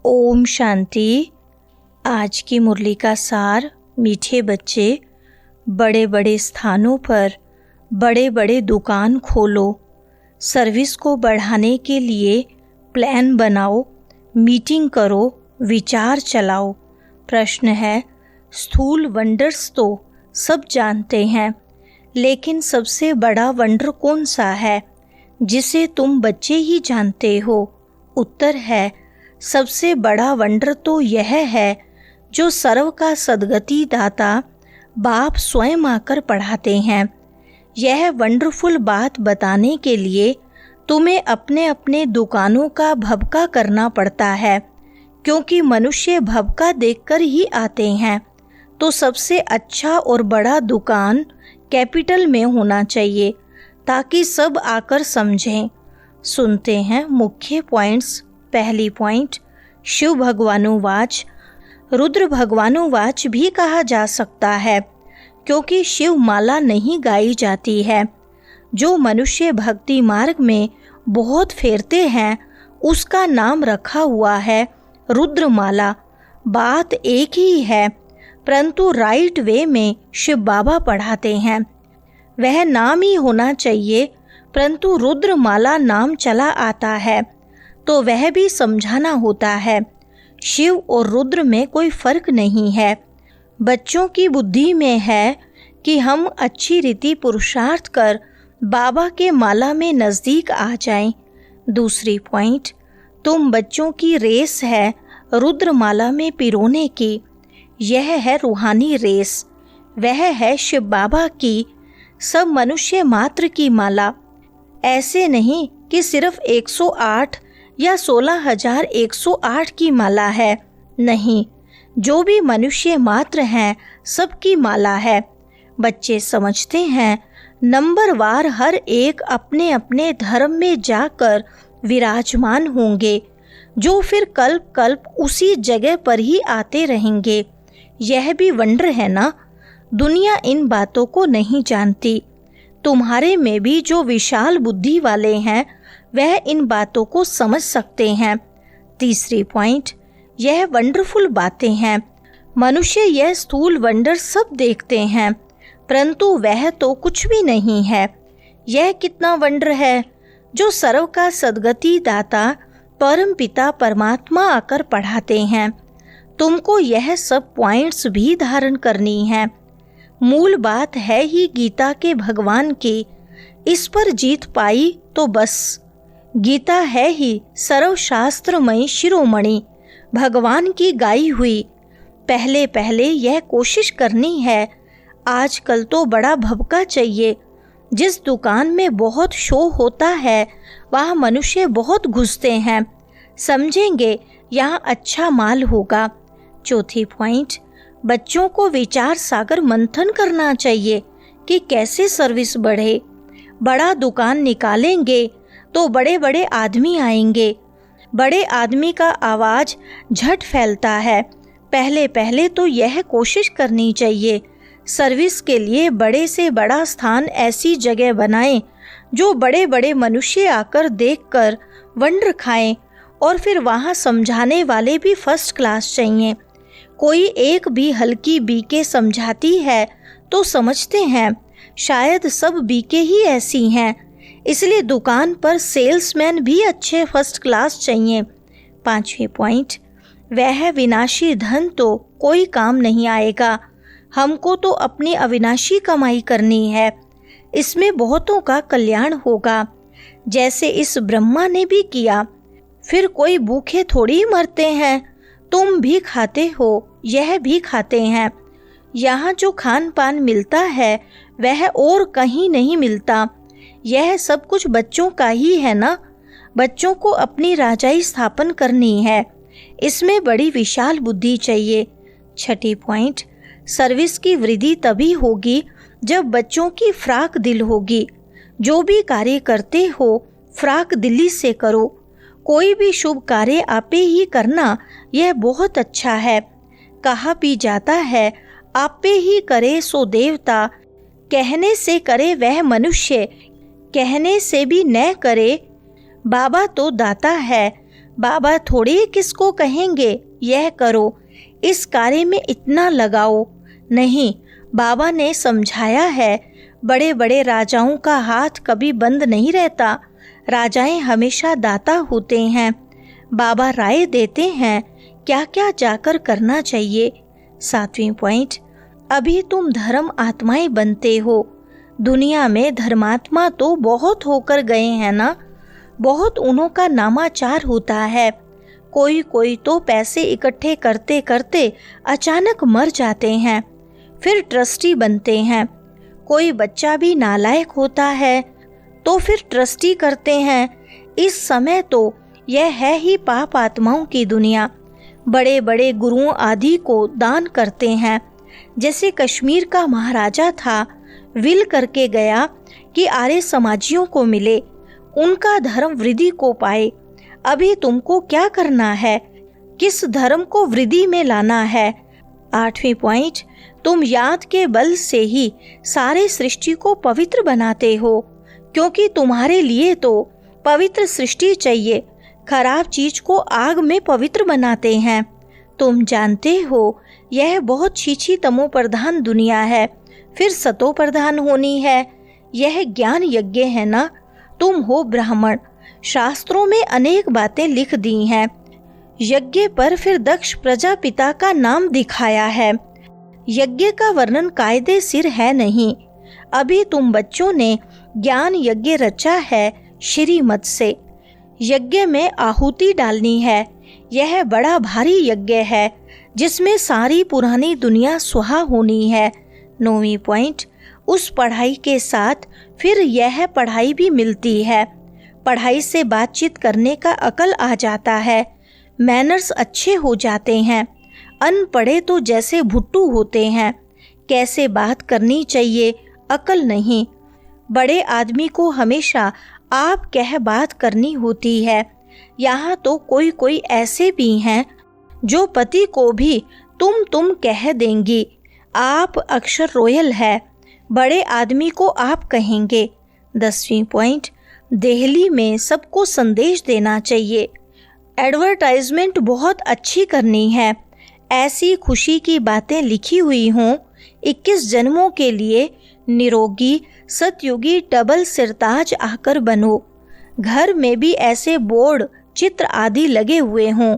ओम शांति। आज की मुरली का सार। मीठे बच्चे, बड़े बड़े स्थानों पर बड़े बड़े दुकान खोलो, सर्विस को बढ़ाने के लिए प्लान बनाओ, मीटिंग करो, विचार चलाओ। प्रश्न है, स्थूल वंडर्स तो सब जानते हैं, लेकिन सबसे बड़ा वंडर कौन सा है जिसे तुम बच्चे ही जानते हो? उत्तर है, सबसे बड़ा वंडर तो यह है जो सर्व का सद्गति दाता बाप स्वयं आकर पढ़ाते हैं। यह वंडरफुल बात बताने के लिए तुम्हें अपने अपने दुकानों का भबका करना पड़ता है, क्योंकि मनुष्य भबका देखकर ही आते हैं। तो सबसे अच्छा और बड़ा दुकान कैपिटल में होना चाहिए ताकि सब आकर समझें। सुनते हैं मुख्य पॉइंट्स। पहली पॉइंट, शिव भगवानुवाच। रुद्र भगवानुवाच भी कहा जा सकता है, क्योंकि शिव माला नहीं गाई जाती है। जो मनुष्य भक्ति मार्ग में बहुत फेरते हैं उसका नाम रखा हुआ है रुद्र माला। बात एक ही है, परंतु राइट वे में शिव बाबा पढ़ाते हैं। वह नाम ही होना चाहिए, परंतु रुद्र माला नाम चला आता है तो वह भी समझाना होता है। शिव और रुद्र में कोई फर्क नहीं है। बच्चों की बुद्धि में है कि हम अच्छी रीति पुरुषार्थ कर बाबा के माला में नज़दीक आ जाएं। दूसरी पॉइंट, तुम बच्चों की रेस है रुद्र माला में पिरोने की। यह है रूहानी रेस, वह है शिव बाबा की सब मनुष्य मात्र की माला। ऐसे नहीं कि सिर्फ 108 या 16,108 की माला है, नहीं, जो भी मनुष्य मात्र हैं सबकी माला है। बच्चे समझते हैं नंबरवार हर एक अपने अपने धर्म में जाकर विराजमान होंगे, जो फिर कल्प कल्प उसी जगह पर ही आते रहेंगे। यह भी वंडर है ना। दुनिया इन बातों को नहीं जानती। तुम्हारे में भी जो विशाल बुद्धि वाले हैं वह इन बातों को समझ सकते हैं। तीसरी पॉइंट, यह वंडरफुल बातें हैं। मनुष्य यह स्थूल वंडर सब देखते हैं, परंतु वह तो कुछ भी नहीं है। यह कितना वंडर है जो सर्व का सद्गति दाता परम पिता परमात्मा आकर पढ़ाते हैं। तुमको यह सब पॉइंट्स भी धारण करनी है। मूल बात है ही गीता के भगवान की। इस पर जीत पाई तो बस। गीता है ही सर्वशास्त्रमयी शिरोमणि, भगवान की गाई हुई। पहले पहले यह कोशिश करनी है। आजकल तो बड़ा भबका चाहिए। जिस दुकान में बहुत शो होता है वहाँ मनुष्य बहुत घुसते हैं, समझेंगे यहाँ अच्छा माल होगा। चौथी पॉइंट, बच्चों को विचार सागर मंथन करना चाहिए कि कैसे सर्विस बढ़े। बड़ा दुकान निकालेंगे तो बड़े बड़े आदमी आएंगे। बड़े आदमी का आवाज़ झट फैलता है। पहले पहले तो यह कोशिश करनी चाहिए सर्विस के लिए बड़े से बड़ा स्थान ऐसी जगह बनाएं जो बड़े बड़े मनुष्य आकर देखकर वंडर खाएं, और फिर वहाँ समझाने वाले भी फर्स्ट क्लास चाहिए। कोई एक भी हल्की बीके समझाती है तो समझते हैं शायद सब बीके ही ऐसी हैं, इसलिए दुकान पर सेल्समैन भी अच्छे फर्स्ट क्लास चाहिए। पांचवी पॉइंट, वह विनाशी धन तो कोई काम नहीं आएगा। हमको तो अपनी अविनाशी कमाई करनी है, इसमें बहुतों का कल्याण होगा, जैसे इस ब्रह्मा ने भी किया। फिर कोई भूखे थोड़ी मरते हैं। तुम भी खाते हो, यह भी खाते हैं। यहाँ जो खान पान मिलता है वह और कहीं नहीं मिलता। यह सब कुछ बच्चों का ही है ना। बच्चों को अपनी राजाई स्थापन करनी है, इसमें बड़ी विशाल बुद्धि चाहिए। छठी पॉइंट, सर्विस की वृद्धि तभी होगी जब बच्चों की फ्राक दिल होगी। जो भी कार्य करते हो फ्राक दिली से करो। कोई भी शुभ कार्य आपे ही करना यह बहुत अच्छा है। कहा भी जाता है आपे ही करे सो देवता, कहने से करे वह मनुष्य, कहने से भी न करे। बाबा तो दाता है, बाबा थोड़ी किसको कहेंगे यह करो, इस कार्य में इतना लगाओ। नहीं, बाबा ने समझाया है, बड़े बड़े राजाओं का हाथ कभी बंद नहीं रहता, राजाएं हमेशा दाता होते हैं। बाबा राय देते हैं क्या क्या जाकर करना चाहिए। 7वां पॉइंट, अभी तुम धर्म आत्माएं बनते हो। दुनिया में धर्मात्मा तो बहुत होकर गए हैं ना, बहुत उन्हों का नामाचार होता है। कोई कोई तो पैसे इकट्ठे करते करते अचानक मर जाते हैं, फिर ट्रस्टी बनते हैं। कोई बच्चा भी नालायक होता है तो फिर ट्रस्टी करते हैं। इस समय तो यह है ही पाप आत्माओं की दुनिया। बड़े बड़े गुरुओं आदि को दान करते हैं। जैसे कश्मीर का महाराजा था, विल करके गया कि आर्य समाजियों को मिले, उनका धर्म वृद्धि को पाए। अभी तुमको क्या करना है, किस धर्म को वृद्धि में लाना है। 8वां पॉइंट, तुम याद के बल से ही सारे सृष्टि को पवित्र बनाते हो, क्योंकि तुम्हारे लिए तो पवित्र सृष्टि चाहिए। खराब चीज को आग में पवित्र बनाते हैं। तुम जानते हो यह बहुत छीछी तमो प्रधान दुनिया है, फिर सतो प्रधान होनी है। यह ज्ञान यज्ञ है ना। तुम हो ब्राह्मण, शास्त्रों में अनेक बातें लिख दी हैं। यज्ञ पर फिर दक्ष प्रजापिता का नाम दिखाया है। यज्ञ का वर्णन कायदे सिर है नहीं। अभी तुम बच्चों ने ज्ञान यज्ञ रचा है श्रीमत से। यज्ञ में आहुति डालनी है। यह बड़ा भारी यज्ञ है जिसमें सारी पुरानी दुनिया सुहा होनी है। 9वां पॉइंट, उस पढ़ाई के साथ फिर यह पढ़ाई भी मिलती है। पढ़ाई से बातचीत करने का अकल आ जाता है, मैनर्स अच्छे हो जाते हैं। अनपढ़े तो जैसे भुट्टू होते हैं, कैसे बात करनी चाहिए अकल नहीं। बड़े आदमी को हमेशा आप कह बात करनी होती है। यहाँ तो कोई कोई ऐसे भी हैं जो पति को भी तुम कह देंगी। आप अक्षर रॉयल है, बड़े आदमी को आप कहेंगे। 10वां पॉइंट, दिल्ली में सबको संदेश देना चाहिए। एडवर्टाइजमेंट बहुत अच्छी करनी है। ऐसी खुशी की बातें लिखी हुई हों, 21 जन्मों के लिए निरोगी सतयुगी डबल सिरताज आकर बनो। घर में भी ऐसे बोर्ड चित्र आदि लगे हुए हों।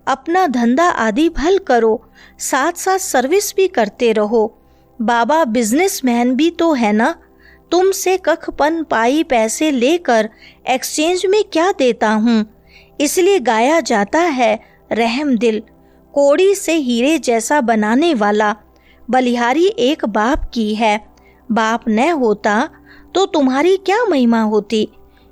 अपना धंधा आदि भल करो, साथ साथ सर्विस भी करते रहो। बाबा बिजनेसमैन भी तो है ना। तुमसे कखपन पाई पैसे लेकर एक्सचेंज में क्या देता हूँ। इसलिए गाया जाता है रहम दिल, कोड़ी से हीरे जैसा बनाने वाला। बलिहारी एक बाप की है, बाप न होता तो तुम्हारी क्या महिमा होती।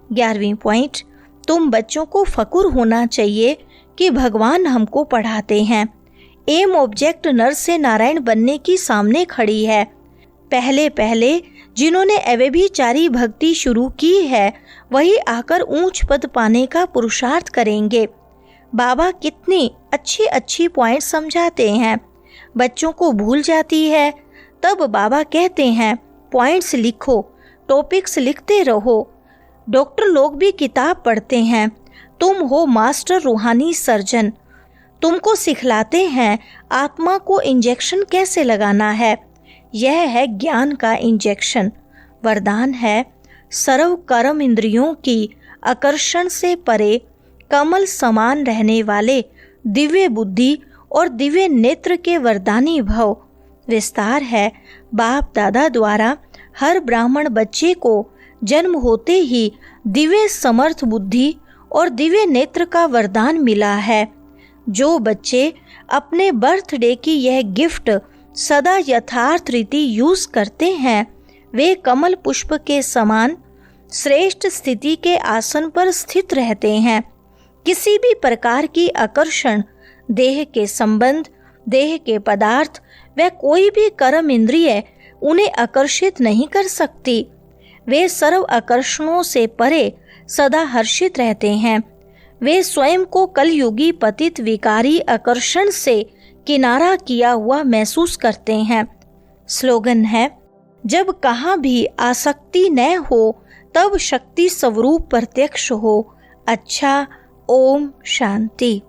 11वां पॉइंट, तुम बच्चों को फकुर होना चाहिए कि भगवान हमको पढ़ाते हैं। एम ऑब्जेक्ट नर से नारायण बनने की सामने खड़ी है। पहले पहले जिन्होंने अव्यभिचारी भक्ति शुरू की है वही आकर ऊंच पद पाने का पुरुषार्थ करेंगे। बाबा कितनी अच्छी अच्छी पॉइंट समझाते हैं, बच्चों को भूल जाती है। तब बाबा कहते हैं पॉइंट्स लिखो, टॉपिक्स लिखते रहो। डॉक्टर लोग भी किताब पढ़ते हैं। तुम हो मास्टर रूहानी सर्जन, तुमको सिखलाते हैं आत्मा को इंजेक्शन कैसे लगाना है। यह है ज्ञान का इंजेक्शन। वरदान है सर्व कर्म इंद्रियों की आकर्षण से परे कमल समान रहने वाले दिव्य बुद्धि और दिव्य नेत्र के वरदानी भव। विस्तार है बाप दादा द्वारा हर ब्राह्मण बच्चे को जन्म होते ही दिव्य समर्थ बुद्धि और दिव्य नेत्र का वरदान मिला है। जो बच्चे अपने बर्थडे की यह गिफ्ट सदा यथार्थ रीति यूज करते हैं वे कमल पुष्प के समान श्रेष्ठ स्थिति के आसन पर स्थित रहते हैं। किसी भी प्रकार की आकर्षण, देह के संबंध, देह के पदार्थ व कोई भी कर्म इंद्रिय उन्हें आकर्षित नहीं कर सकती। वे सर्व आकर्षणों से परे सदा हर्षित रहते हैं। वे स्वयं को कलयुगी पतित विकारी आकर्षण से किनारा किया हुआ महसूस करते हैं। स्लोगन है जब कहाँ भी आसक्ति न हो तब शक्ति स्वरूप प्रत्यक्ष हो। अच्छा, ओम शांति।